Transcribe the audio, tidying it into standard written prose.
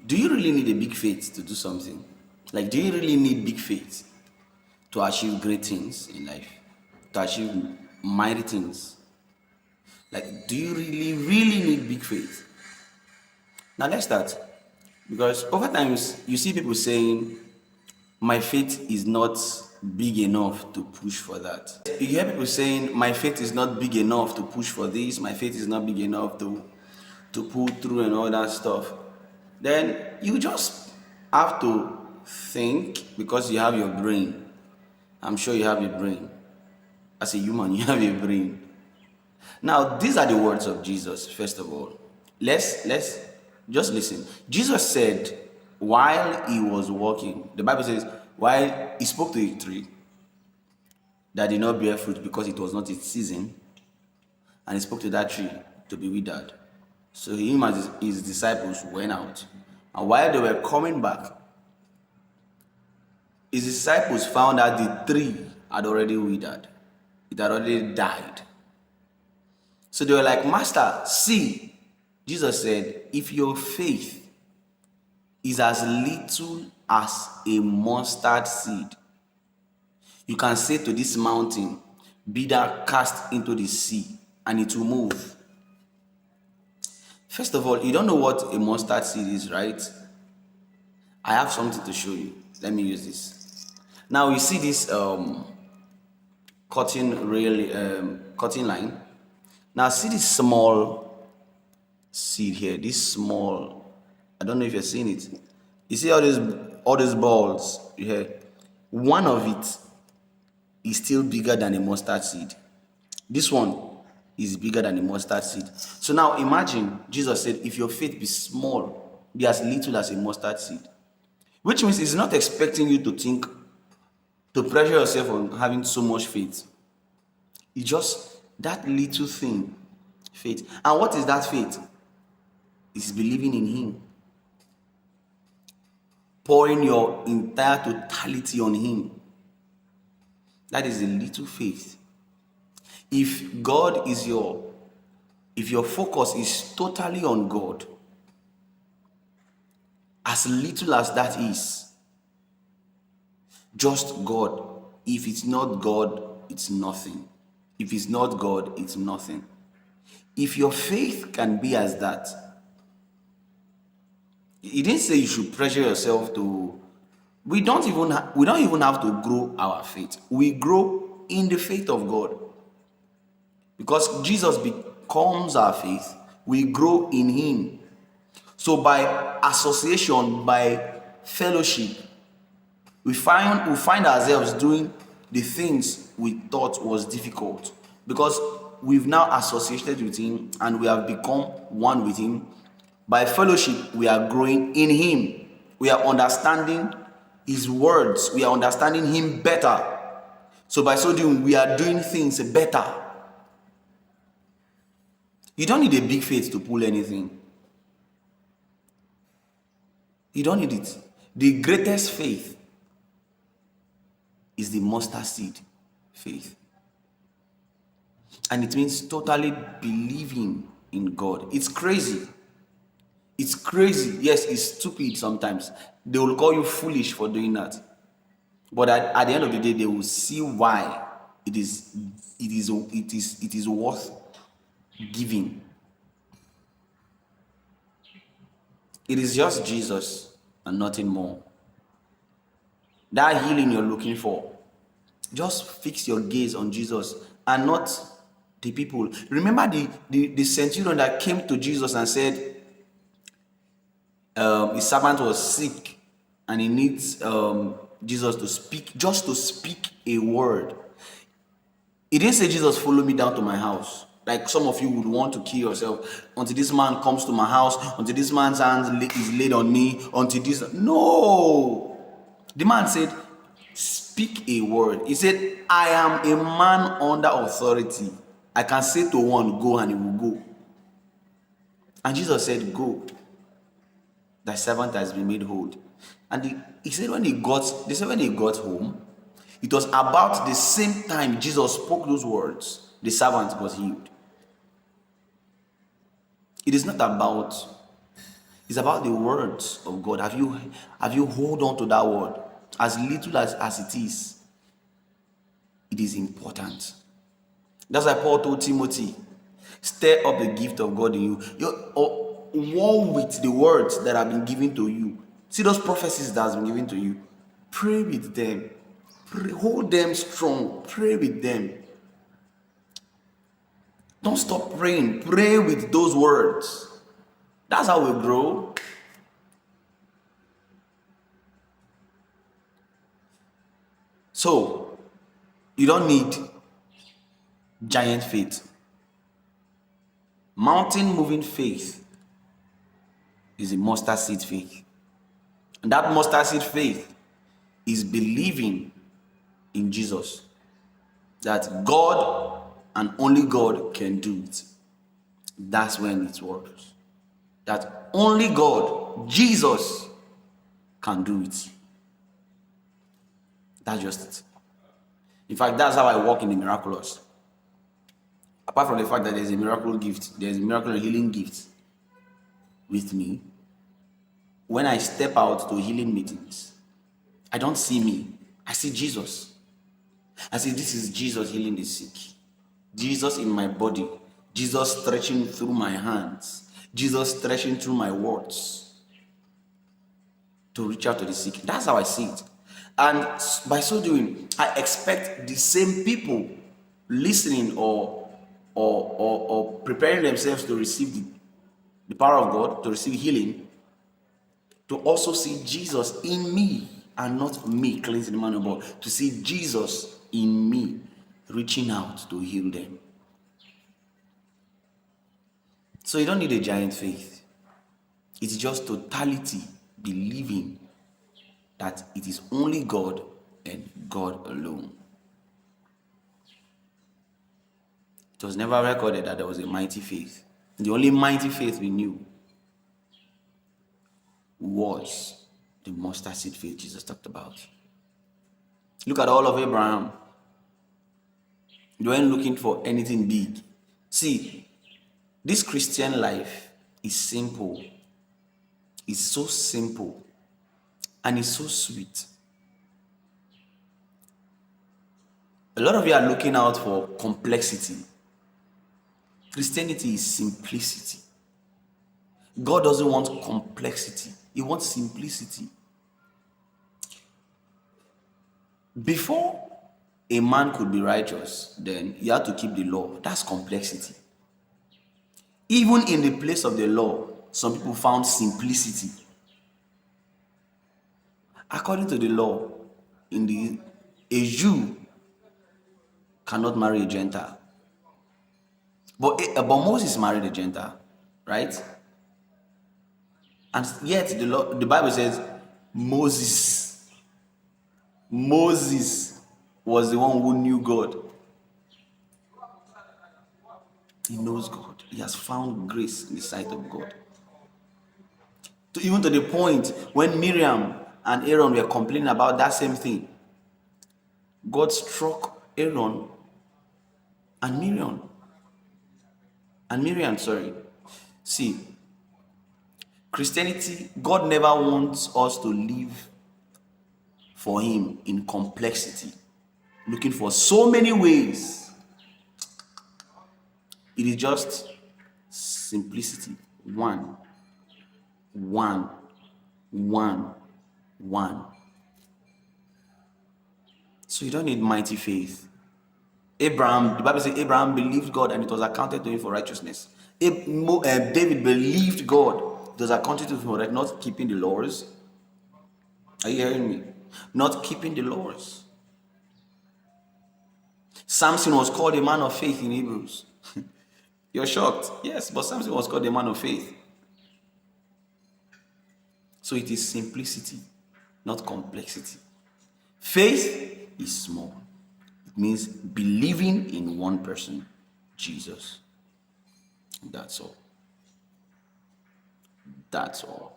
Do you really need a big faith to do something? Like, do you really need big faith to achieve great things in life? To achieve mighty things? Like, do you really, really need big faith? Now let's start. Because over times you see people saying, my faith is not big enough to push for that. You hear people saying, my faith is not big enough to push for this, my faith is not big enough to pull through and all that stuff. Then you just have to think, because you have your brain. I'm sure you have a brain. As a human, you have a brain. Now, these are the words of Jesus, first of all. Let's just listen. Jesus said, while he was walking, the Bible says, while he spoke to a tree that did not bear fruit because it was not its season, and he spoke to that tree to be withered. So him and his disciples went out. And while they were coming back, his disciples found that the tree had already withered. It had already died. So they were like, Master, see. Jesus said, if your faith is as little as a mustard seed, you can say to this mountain, be thou cast into the sea, and it will move. First of all, you don't know what a mustard seed is, right? I have something to show you. Let me use this. Now you see this cutting line. Now see this small seed here. This small. I don't know if you're seeing it. You see all these balls here. One of it is still bigger than a mustard seed. This one is bigger than a mustard seed. So now imagine Jesus said, if your faith be small, be as little as a mustard seed. Which means he's not expecting you to think, to pressure yourself on having so much faith. It's just that little thing, faith. And what is that faith? It's believing in him. Pouring your entire totality on him. That is a little faith. If your focus is totally on God, as little as that is, just God. If it's not God, it's nothing. If it's not God, it's nothing. If your faith can be as that, he didn't say you should pressure yourself to. We don't even have to grow our faith. We grow in the faith of God. Because Jesus becomes our faith, we grow in him. So by association, by fellowship, we find ourselves doing the things we thought was difficult. Because we've now associated with him and we have become one with him. By fellowship, we are growing in him. We are understanding his words. We are understanding him better. So by so doing, we are doing things better. You don't need a big faith to pull anything. You don't need it. The greatest faith is the mustard seed faith. And it means totally believing in God. It's crazy. It's crazy. Yes, it's stupid sometimes. They will call you foolish for doing that. But at the end of the day, they will see why it is worth giving. It is just Jesus and nothing more. That healing you're looking for, just fix your gaze on Jesus and not the people. Remember the centurion that came to Jesus and said his servant was sick and he needs Jesus to speak, just to speak a word. He didn't say, Jesus, follow me down to my house. Like some of you would want to kill yourself until this man comes to my house, until this man's hands is laid on me, until this. No. The man said, speak a word. He said, I am a man under authority. I can say to one, go, and he will go. And Jesus said, go. Thy servant has been made whole. And he said when he got home, it was about the same time Jesus spoke those words, the servant was healed. It is not about It's about the words of God. Have you hold on to that word? As little as it is important. That's why Paul told Timothy, stir up the gift of God in you. War with the words that have been given to you. See those prophecies that has been given to you. Pray with them. Pray, hold them strong. Pray with them. Don't stop praying. Pray with those words. That's how we grow. So, you don't need giant faith. Mountain moving faith is a mustard seed faith. And that mustard seed faith is believing in Jesus. That God and only God can do it. That's when it works. That only God, Jesus, can do it. That's just it. In fact, that's how I walk in the miraculous. Apart from the fact that there's a miracle gift, there's a miracle healing gift with me. When I step out to healing meetings, I don't see me. I see Jesus. I say, this is Jesus healing the sick. Jesus in my body. Jesus stretching through my hands. Jesus stretching through my words to reach out to the sick. That's how I see it. And by so doing, I expect the same people listening or preparing themselves to receive the power of God, to receive healing, to also see Jesus in me and not me cleansing the man of God, to see Jesus in me reaching out to heal them. So you don't need a giant faith. It's just totality, believing that it is only God and God alone. It was never recorded that there was a mighty faith. The only mighty faith we knew was the mustard seed faith Jesus talked about. Look at all of Abraham. They weren't looking for anything big. See, this Christian life is simple. It's so simple. And it's so sweet. A lot of you are looking out for complexity. Christianity is simplicity. God doesn't want complexity. He wants simplicity. Before a man could be righteous, then he had to keep the law. That's complexity. Even in the place of the law, some people found simplicity. According to the law, a Jew cannot marry a Gentile. But Moses married a Gentile, right? And yet the Bible says Moses was the one who knew God. He knows God. He has found grace in the sight of God. Even to the point when Miriam and Aaron were complaining about that same thing, God struck Aaron and Miriam. See, Christianity, God never wants us to live for Him in complexity, looking for so many ways. It is just simplicity. One. So you don't need mighty faith. Abraham, the Bible says Abraham believed God and it was accounted to him for righteousness. David believed God. It was accounted to him for not keeping the laws. Are you hearing me? Not keeping the laws. Samson was called a man of faith in Hebrews. You're shocked. Yes, but Samson was called a man of faith. So it is simplicity, not complexity. Faith is small. It means believing in one person, Jesus. That's all. That's all.